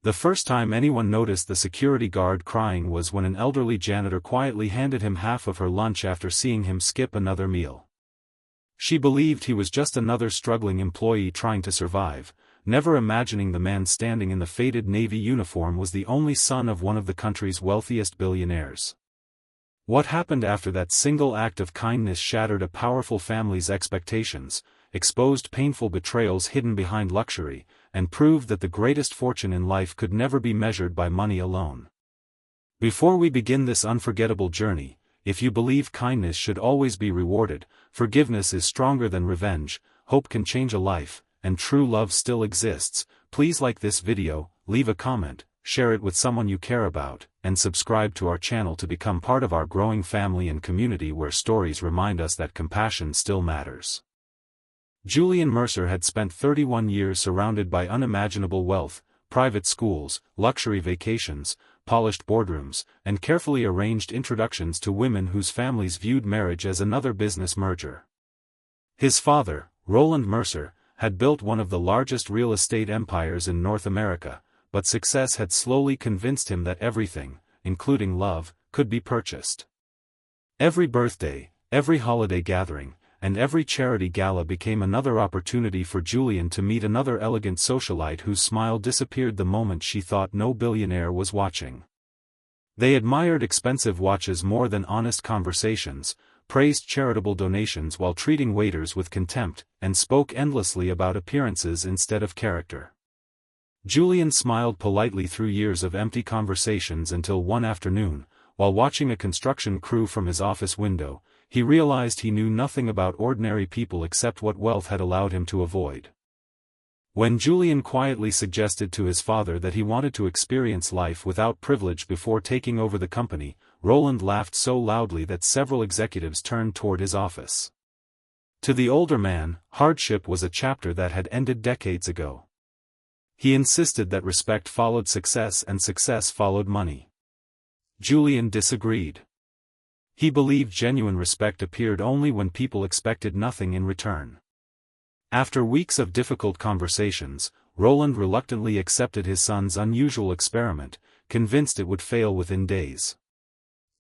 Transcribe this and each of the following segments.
The first time anyone noticed the security guard crying was when an elderly janitor quietly handed him half of her lunch after seeing him skip another meal. She believed he was just another struggling employee trying to survive, never imagining the man standing in the faded Navy uniform was the only son of one of the country's wealthiest billionaires. What happened after that single act of kindness shattered a powerful family's expectations, exposed painful betrayals hidden behind luxury, and proved that the greatest fortune in life could never be measured by money alone. Before we begin this unforgettable journey, if you believe kindness should always be rewarded, forgiveness is stronger than revenge, hope can change a life, and true love still exists, please like this video, leave a comment, share it with someone you care about, and subscribe to our channel to become part of our growing family and community where stories remind us that compassion still matters. Julian Mercer had spent 31 years surrounded by unimaginable wealth, private schools, luxury vacations, polished boardrooms, and carefully arranged introductions to women whose families viewed marriage as another business merger. His father, Roland Mercer, had built one of the largest real estate empires in North America, but success had slowly convinced him that everything, including love, could be purchased. Every birthday, every holiday gathering, and every charity gala became another opportunity for Julian to meet another elegant socialite whose smile disappeared the moment she thought no billionaire was watching. They admired expensive watches more than honest conversations, praised charitable donations while treating waiters with contempt, and spoke endlessly about appearances instead of character. Julian smiled politely through years of empty conversations until one afternoon, while watching a construction crew from his office window, he realized he knew nothing about ordinary people except what wealth had allowed him to avoid. When Julian quietly suggested to his father that he wanted to experience life without privilege before taking over the company, Roland laughed so loudly that several executives turned toward his office. To the older man, hardship was a chapter that had ended decades ago. He insisted that respect followed success and success followed money. Julian disagreed. He believed genuine respect appeared only when people expected nothing in return. After weeks of difficult conversations, Roland reluctantly accepted his son's unusual experiment, convinced it would fail within days.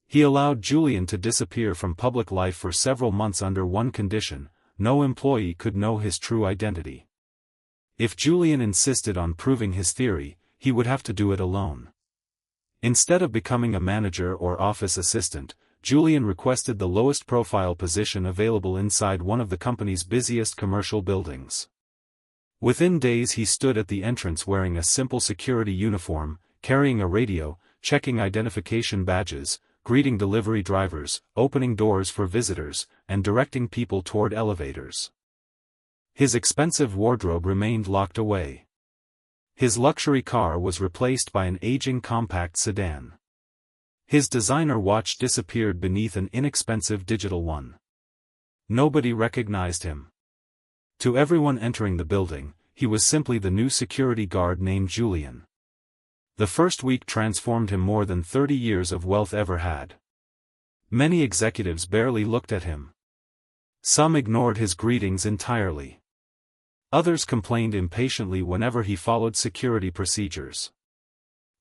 He allowed Julian to disappear from public life for several months under one condition: no employee could know his true identity. If Julian insisted on proving his theory, he would have to do it alone. Instead of becoming a manager or office assistant, Julian requested the lowest profile position available inside one of the company's busiest commercial buildings. Within days he stood at the entrance wearing a simple security uniform, carrying a radio, checking identification badges, greeting delivery drivers, opening doors for visitors, and directing people toward elevators. His expensive wardrobe remained locked away. His luxury car was replaced by an aging compact sedan. His designer watch disappeared beneath an inexpensive digital one. Nobody recognized him. To everyone entering the building, he was simply the new security guard named Julian. The first week transformed him more than 30 years of wealth ever had. Many executives barely looked at him. Some ignored his greetings entirely. Others complained impatiently whenever he followed security procedures.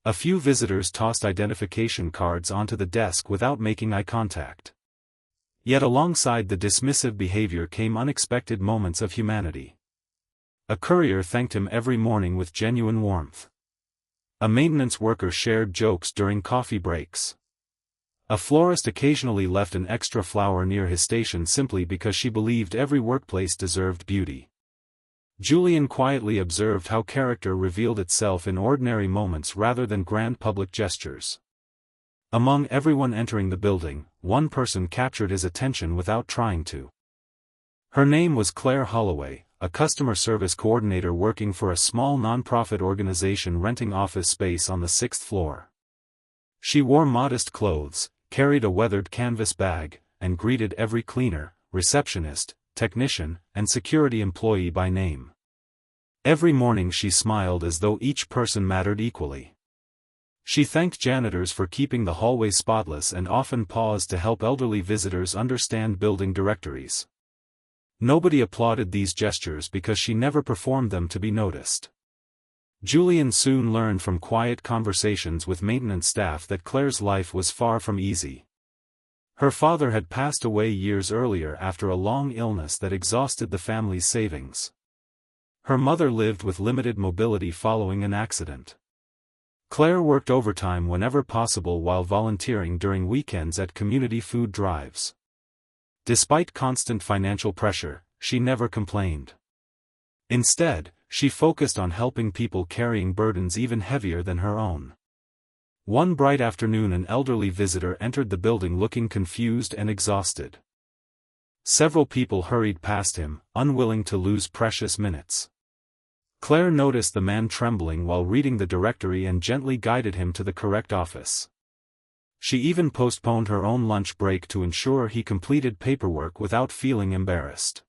A few visitors tossed identification cards onto the desk without making eye contact. Yet alongside the dismissive behavior came unexpected moments of humanity. A courier thanked him every morning with genuine warmth. A maintenance worker shared jokes during coffee breaks. A florist occasionally left an extra flower near his station simply because she believed every workplace deserved beauty. Julian quietly observed how character revealed itself in ordinary moments rather than grand public gestures. Among everyone entering the building, one person captured his attention without trying to. Her name was Claire Holloway, a customer service coordinator working for a small nonprofit organization renting office space on the 6th floor. She wore modest clothes, carried a weathered canvas bag, and greeted every cleaner, receptionist, technician, and security employee by name. Every morning she smiled as though each person mattered equally. She thanked janitors for keeping the hallway spotless and often paused to help elderly visitors understand building directories. Nobody applauded these gestures because she never performed them to be noticed. Julian soon learned from quiet conversations with maintenance staff that Claire's life was far from easy. Her father had passed away years earlier after a long illness that exhausted the family's savings. Her mother lived with limited mobility following an accident. Claire worked overtime whenever possible while volunteering during weekends at community food drives. Despite constant financial pressure, she never complained. Instead, she focused on helping people carrying burdens even heavier than her own. One bright afternoon, an elderly visitor entered the building looking confused and exhausted. Several people hurried past him, unwilling to lose precious minutes. Claire noticed the man trembling while reading the directory and gently guided him to the correct office. She even postponed her own lunch break to ensure he completed paperwork without feeling embarrassed.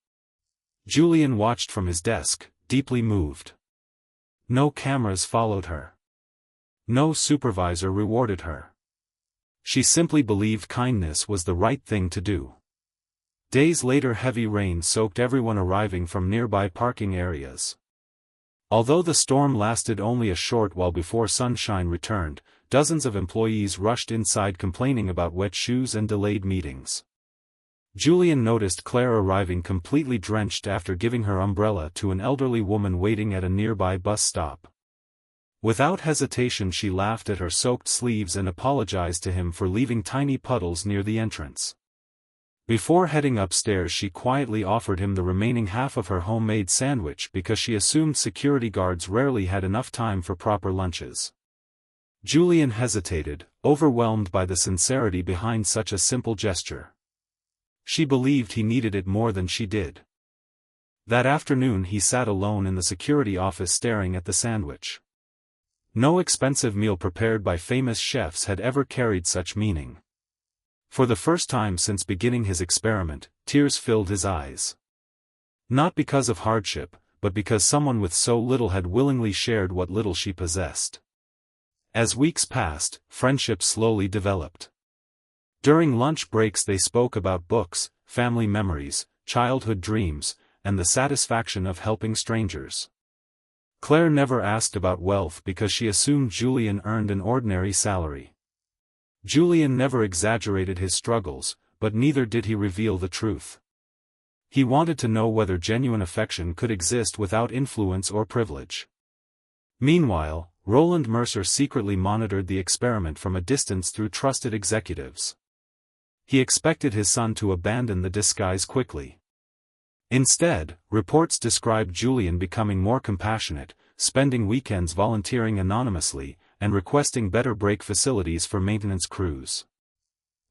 Julian watched from his desk, deeply moved. No cameras followed her. No supervisor rewarded her. She simply believed kindness was the right thing to do. Days later, heavy rain soaked everyone arriving from nearby parking areas. Although the storm lasted only a short while before sunshine returned, dozens of employees rushed inside complaining about wet shoes and delayed meetings. Julian noticed Claire arriving completely drenched after giving her umbrella to an elderly woman waiting at a nearby bus stop. Without hesitation, she laughed at her soaked sleeves and apologized to him for leaving tiny puddles near the entrance. Before heading upstairs, she quietly offered him the remaining half of her homemade sandwich because she assumed security guards rarely had enough time for proper lunches. Julian hesitated, overwhelmed by the sincerity behind such a simple gesture. She believed he needed it more than she did. That afternoon he sat alone in the security office staring at the sandwich. No expensive meal prepared by famous chefs had ever carried such meaning. For the first time since beginning his experiment, tears filled his eyes. Not because of hardship, but because someone with so little had willingly shared what little she possessed. As weeks passed, friendships slowly developed. During lunch breaks they spoke about books, family memories, childhood dreams, and the satisfaction of helping strangers. Claire never asked about wealth because she assumed Julian earned an ordinary salary. Julian never exaggerated his struggles, but neither did he reveal the truth. He wanted to know whether genuine affection could exist without influence or privilege. Meanwhile, Roland Mercer secretly monitored the experiment from a distance through trusted executives. He expected his son to abandon the disguise quickly. Instead, reports described Julian becoming more compassionate, spending weekends volunteering anonymously, and requesting better break facilities for maintenance crews.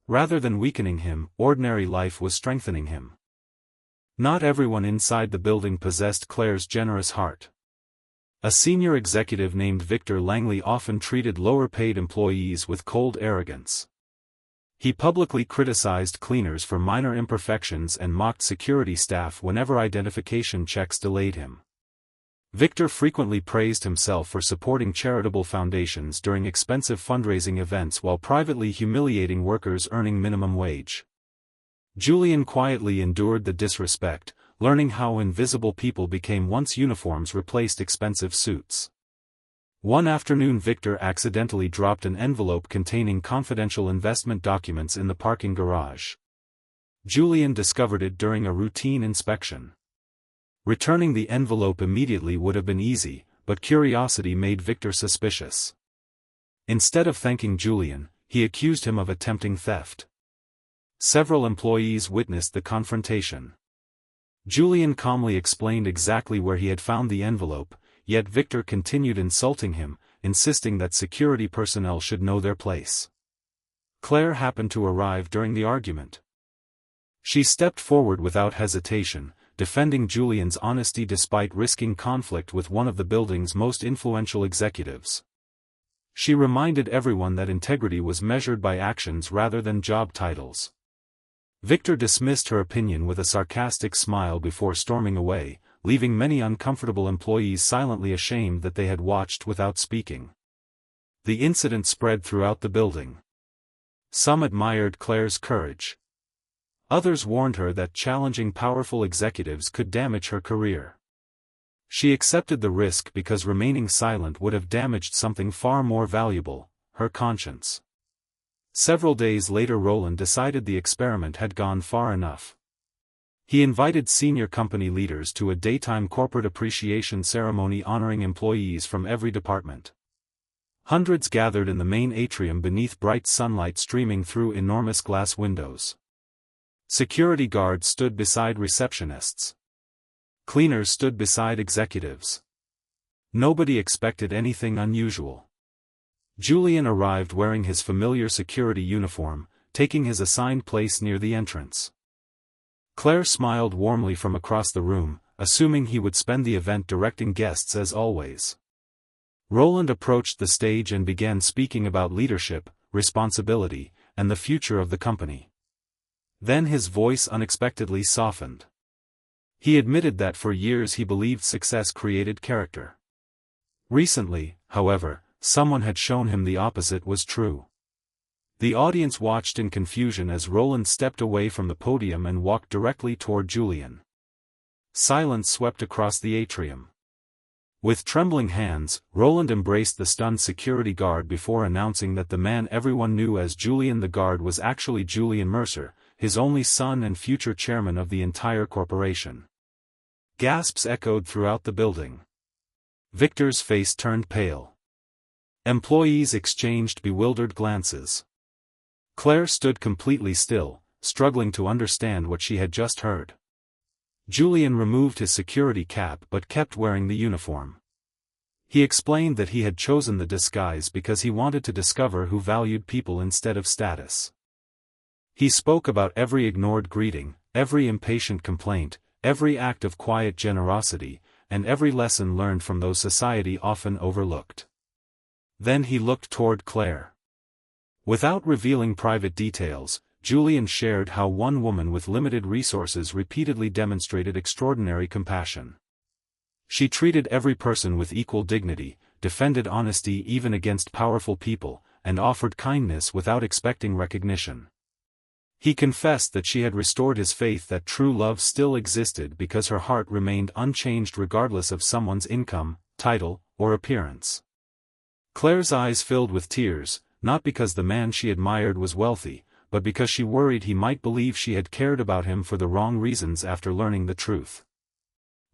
Rather than weakening him, ordinary life was strengthening him. Not everyone inside the building possessed Claire's generous heart. A senior executive named Victor Langley often treated lower-paid employees with cold arrogance. He publicly criticized cleaners for minor imperfections and mocked security staff whenever identification checks delayed him. Victor frequently praised himself for supporting charitable foundations during expensive fundraising events while privately humiliating workers earning minimum wage. Julian quietly endured the disrespect, learning how invisible people became once uniforms replaced expensive suits. One afternoon, Victor accidentally dropped an envelope containing confidential investment documents in the parking garage. Julian discovered it during a routine inspection. Returning the envelope immediately would have been easy, but curiosity made Victor suspicious. Instead of thanking Julian, he accused him of attempting theft. Several employees witnessed the confrontation. Julian calmly explained exactly where he had found the envelope, yet Victor continued insulting him, insisting that security personnel should know their place. Claire happened to arrive during the argument. She stepped forward without hesitation, defending Julian's honesty despite risking conflict with one of the building's most influential executives. She reminded everyone that integrity was measured by actions rather than job titles. Victor dismissed her opinion with a sarcastic smile before storming away, leaving many uncomfortable employees silently ashamed that they had watched without speaking. The incident spread throughout the building. Some admired Claire's courage. Others warned her that challenging powerful executives could damage her career. She accepted the risk because remaining silent would have damaged something far more valuable, her conscience. Several days later Roland decided the experiment had gone far enough. He invited senior company leaders to a daytime corporate appreciation ceremony honoring employees from every department. Hundreds gathered in the main atrium beneath bright sunlight streaming through enormous glass windows. Security guards stood beside receptionists. Cleaners stood beside executives. Nobody expected anything unusual. Julian arrived wearing his familiar security uniform, taking his assigned place near the entrance. Claire smiled warmly from across the room, assuming he would spend the event directing guests as always. Roland approached the stage and began speaking about leadership, responsibility, and the future of the company. Then his voice unexpectedly softened. He admitted that for years he believed success created character. Recently, however, someone had shown him the opposite was true. The audience watched in confusion as Roland stepped away from the podium and walked directly toward Julian. Silence swept across the atrium. With trembling hands, Roland embraced the stunned security guard before announcing that the man everyone knew as Julian the guard was actually Julian Mercer, his only son and future chairman of the entire corporation. Gasps echoed throughout the building. Victor's face turned pale. Employees exchanged bewildered glances. Claire stood completely still, struggling to understand what she had just heard. Julian removed his security cap but kept wearing the uniform. He explained that he had chosen the disguise because he wanted to discover who valued people instead of status. He spoke about every ignored greeting, every impatient complaint, every act of quiet generosity, and every lesson learned from those society often overlooked. Then he looked toward Claire. Without revealing private details, Julian shared how one woman with limited resources repeatedly demonstrated extraordinary compassion. She treated every person with equal dignity, defended honesty even against powerful people, and offered kindness without expecting recognition. He confessed that she had restored his faith that true love still existed because her heart remained unchanged regardless of someone's income, title, or appearance. Claire's eyes filled with tears, not because the man she admired was wealthy, but because she worried he might believe she had cared about him for the wrong reasons after learning the truth.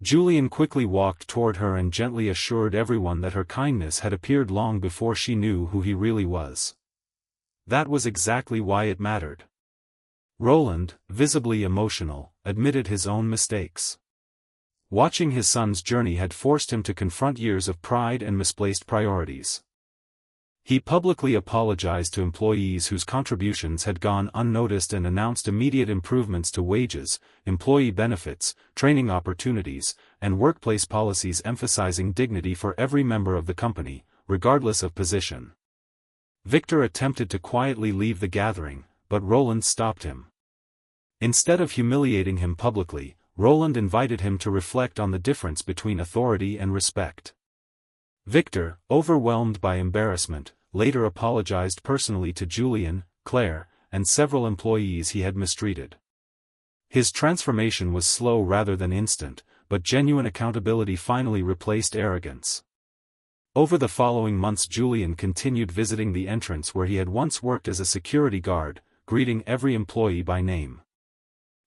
Julian quickly walked toward her and gently assured everyone that her kindness had appeared long before she knew who he really was. That was exactly why it mattered. Roland, visibly emotional, admitted his own mistakes. Watching his son's journey had forced him to confront years of pride and misplaced priorities. He publicly apologized to employees whose contributions had gone unnoticed and announced immediate improvements to wages, employee benefits, training opportunities, and workplace policies emphasizing dignity for every member of the company, regardless of position. Victor attempted to quietly leave the gathering, but Roland stopped him. Instead of humiliating him publicly, Roland invited him to reflect on the difference between authority and respect. Victor, overwhelmed by embarrassment, later apologized personally to Julian, Claire, and several employees he had mistreated. His transformation was slow rather than instant, but genuine accountability finally replaced arrogance. Over the following months Julian continued visiting the entrance where he had once worked as a security guard, greeting every employee by name.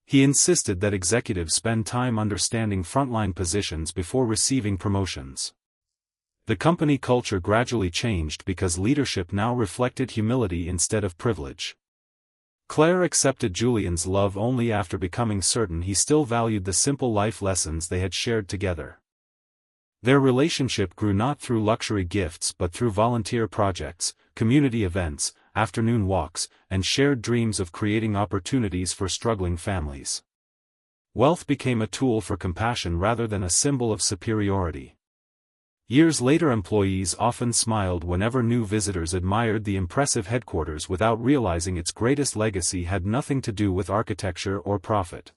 He insisted that executives spend time understanding frontline positions before receiving promotions. The company culture gradually changed because leadership now reflected humility instead of privilege. Claire accepted Julian's love only after becoming certain he still valued the simple life lessons they had shared together. Their relationship grew not through luxury gifts but through volunteer projects, community events, afternoon walks, and shared dreams of creating opportunities for struggling families. Wealth became a tool for compassion rather than a symbol of superiority. Years later employees often smiled whenever new visitors admired the impressive headquarters without realizing its greatest legacy had nothing to do with architecture or profit.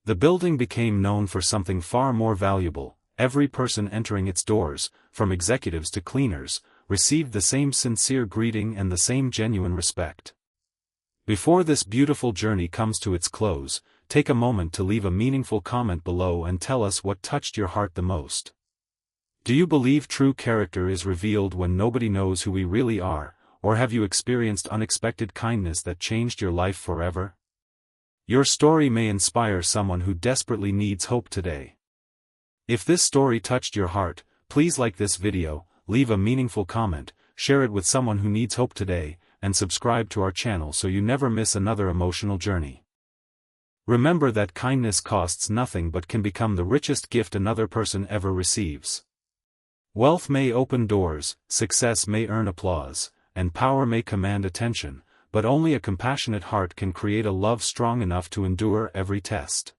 The building became known for something far more valuable. Every person entering its doors, from executives to cleaners, received the same sincere greeting and the same genuine respect. Before this beautiful journey comes to its close, take a moment to leave a meaningful comment below and tell us what touched your heart the most. Do you believe true character is revealed when nobody knows who we really are, or have you experienced unexpected kindness that changed your life forever? Your story may inspire someone who desperately needs hope today. If this story touched your heart, please like this video, leave a meaningful comment, share it with someone who needs hope today, and subscribe to our channel so you never miss another emotional journey. Remember that kindness costs nothing but can become the richest gift another person ever receives. Wealth may open doors, success may earn applause, and power may command attention, but only a compassionate heart can create a love strong enough to endure every test.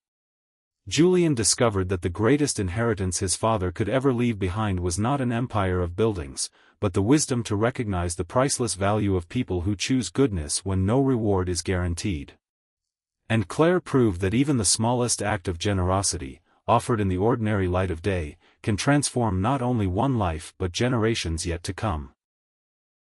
Julian discovered that the greatest inheritance his father could ever leave behind was not an empire of buildings, but the wisdom to recognize the priceless value of people who choose goodness when no reward is guaranteed. And Claire proved that even the smallest act of generosity, offered in the ordinary light of day, can transform not only one life but generations yet to come.